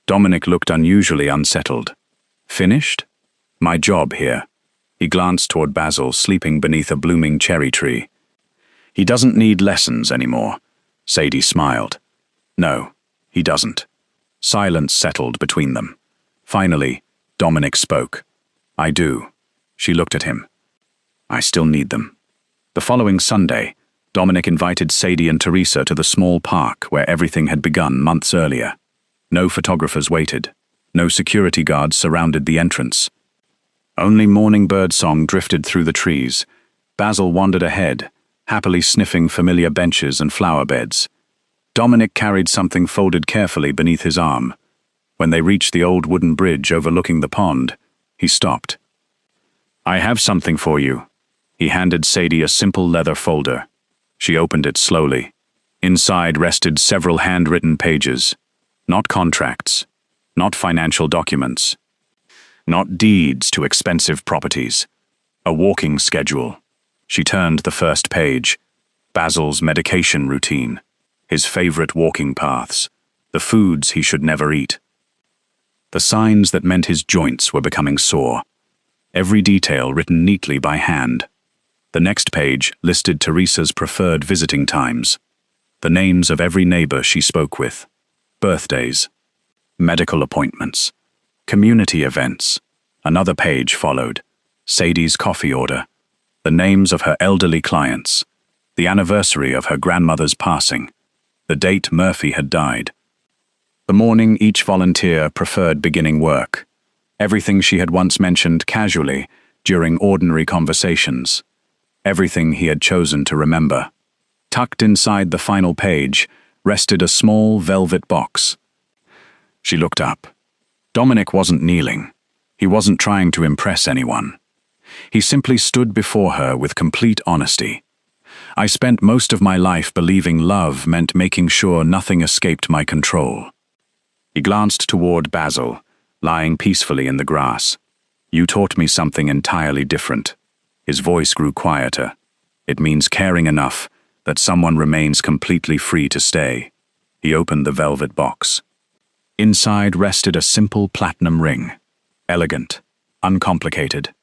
Dominic looked unusually unsettled. Finished? My job here. He glanced toward Basil, sleeping beneath a blooming cherry tree. He doesn't need lessons anymore. Sadie smiled. No, he doesn't. Silence settled between them. Finally, Dominic spoke. I do. She looked at him. I still need them. The following Sunday, Dominic invited Sadie and Teresa to the small park where everything had begun months earlier. No photographers waited. No security guards surrounded the entrance. Only morning bird song drifted through the trees. Basil wandered ahead, happily sniffing familiar benches and flower beds. Dominic carried something folded carefully beneath his arm. When they reached the old wooden bridge overlooking the pond, he stopped. I have something for you. He handed Sadie a simple leather folder. She opened it slowly. Inside rested several handwritten pages. Not contracts, not financial documents, not deeds to expensive properties. A walking schedule. She turned the first page. Basil's medication routine. His favorite walking paths. The foods he should never eat. The signs that meant his joints were becoming sore. Every detail written neatly by hand. The next page listed Teresa's preferred visiting times. The names of every neighbor she spoke with. Birthdays. Medical appointments. Community events. Another page followed. Sadie's coffee order. The names of her elderly clients. The anniversary of her grandmother's passing. The date Murphy had died. The morning each volunteer preferred beginning work. Everything she had once mentioned casually during ordinary conversations. Everything he had chosen to remember. Tucked inside the final page rested a small velvet box. She looked up. Dominic wasn't kneeling. He wasn't trying to impress anyone. He simply stood before her with complete honesty. I spent most of my life believing love meant making sure nothing escaped my control. He glanced toward Basil, lying peacefully in the grass. You taught me something entirely different. His voice grew quieter. It means caring enough that someone remains completely free to stay. He opened the velvet box. Inside rested a simple platinum ring. Elegant, uncomplicated,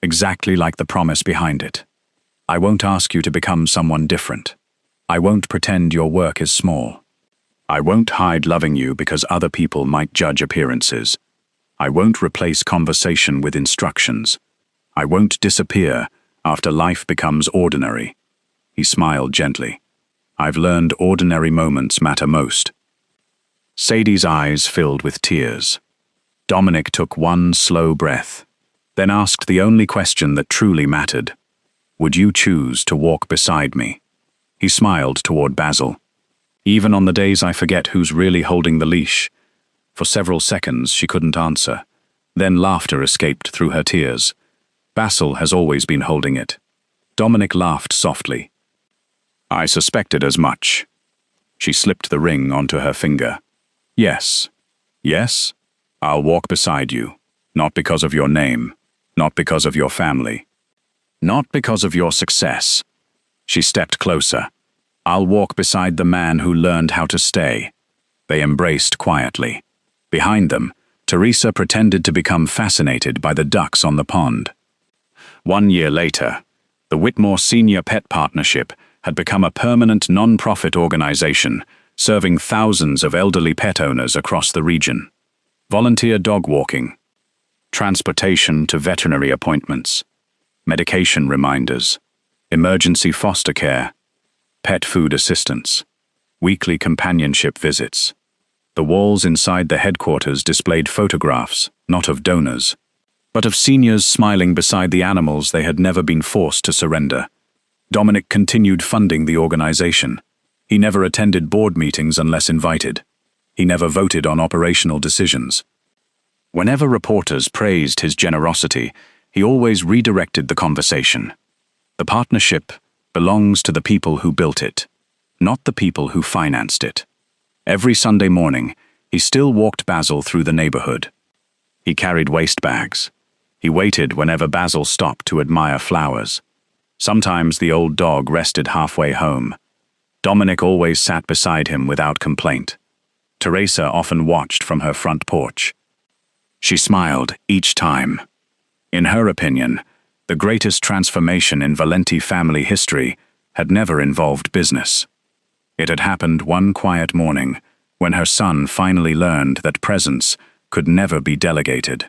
exactly like the promise behind it. I won't ask you to become someone different. I won't pretend your work is small. I won't hide loving you because other people might judge appearances. I won't replace conversation with instructions. I won't disappear after life becomes ordinary. He smiled gently. I've learned ordinary moments matter most. Sadie's eyes filled with tears. Dominic took one slow breath, then asked the only question that truly mattered. Would you choose to walk beside me? He smiled toward Basil. Even on the days I forget who's really holding the leash. For several seconds she couldn't answer. Then laughter escaped through her tears. Basil has always been holding it. Dominic laughed softly. I suspected as much. She slipped the ring onto her finger. Yes. Yes? I'll walk beside you. Not because of your name. Not because of your family. Not because of your success. She stepped closer. I'll walk beside the man who learned how to stay. They embraced quietly. Behind them, Teresa pretended to become fascinated by the ducks on the pond. 1 year later, the Whitmore Senior Pet Partnership had become a permanent non-profit organization, serving thousands of elderly pet owners across the region. Volunteer dog walking. transportation to veterinary appointments, medication reminders, emergency foster care, pet food assistance, weekly companionship visits. The walls inside the headquarters displayed photographs, not of donors, but of seniors smiling beside the animals they had never been forced to surrender. Dominic continued funding the organization. He never attended board meetings unless invited. He never voted on operational decisions. Whenever reporters praised his generosity, he always redirected the conversation. The partnership belongs to the people who built it, not the people who financed it. Every Sunday morning, he still walked Basil through the neighborhood. He carried waste bags. He waited whenever Basil stopped to admire flowers. Sometimes the old dog rested halfway home. Dominic always sat beside him without complaint. Teresa often watched from her front porch. She smiled each time. In her opinion, the greatest transformation in Valenti family history had never involved business. It had happened one quiet morning when her son finally learned that presence could never be delegated.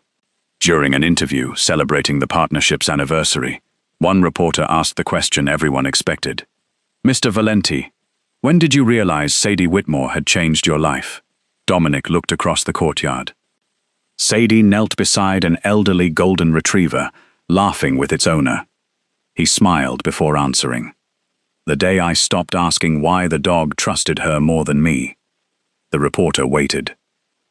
During an interview celebrating the partnership's anniversary, one reporter asked the question everyone expected. "Mr. Valenti, when did you realize Sadie Whitmore had changed your life?" Dominic looked across the courtyard. Sadie knelt beside an elderly golden retriever, laughing with its owner. He smiled before answering. "The day I stopped asking why the dog trusted her more than me." The reporter waited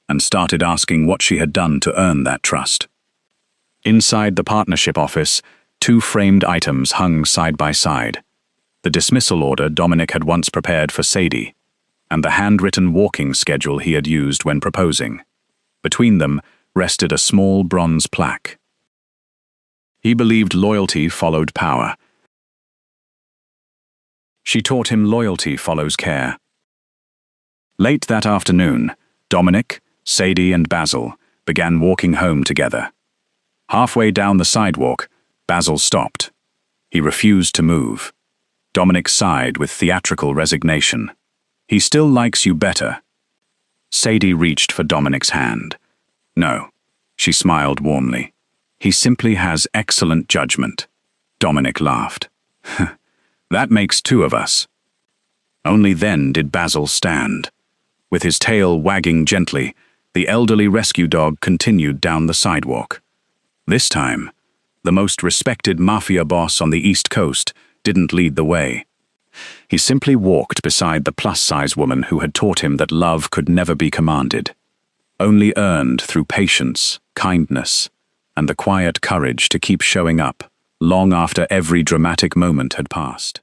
and started asking what she had done to earn that trust. Inside the partnership office, two framed items hung side by side. The dismissal order Dominic had once prepared for Sadie, and the handwritten walking schedule he had used when proposing. Between them rested a small bronze plaque. He believed loyalty followed power. She taught him loyalty follows care. Late that afternoon, Dominic, Sadie, and Basil began walking home together. Halfway down the sidewalk, Basil stopped. He refused to move. Dominic sighed with theatrical resignation. "He still likes you better." Sadie reached for Dominic's hand. "No," she smiled warmly. "He simply has excellent judgment." Dominic laughed. "That makes two of us." Only then did Basil stand. With his tail wagging gently, the elderly rescue dog continued down the sidewalk. This time, the most respected mafia boss on the East Coast didn't lead the way. He simply walked beside the plus-size woman who had taught him that love could never be commanded, only earned through patience, kindness, and the quiet courage to keep showing up long after every dramatic moment had passed.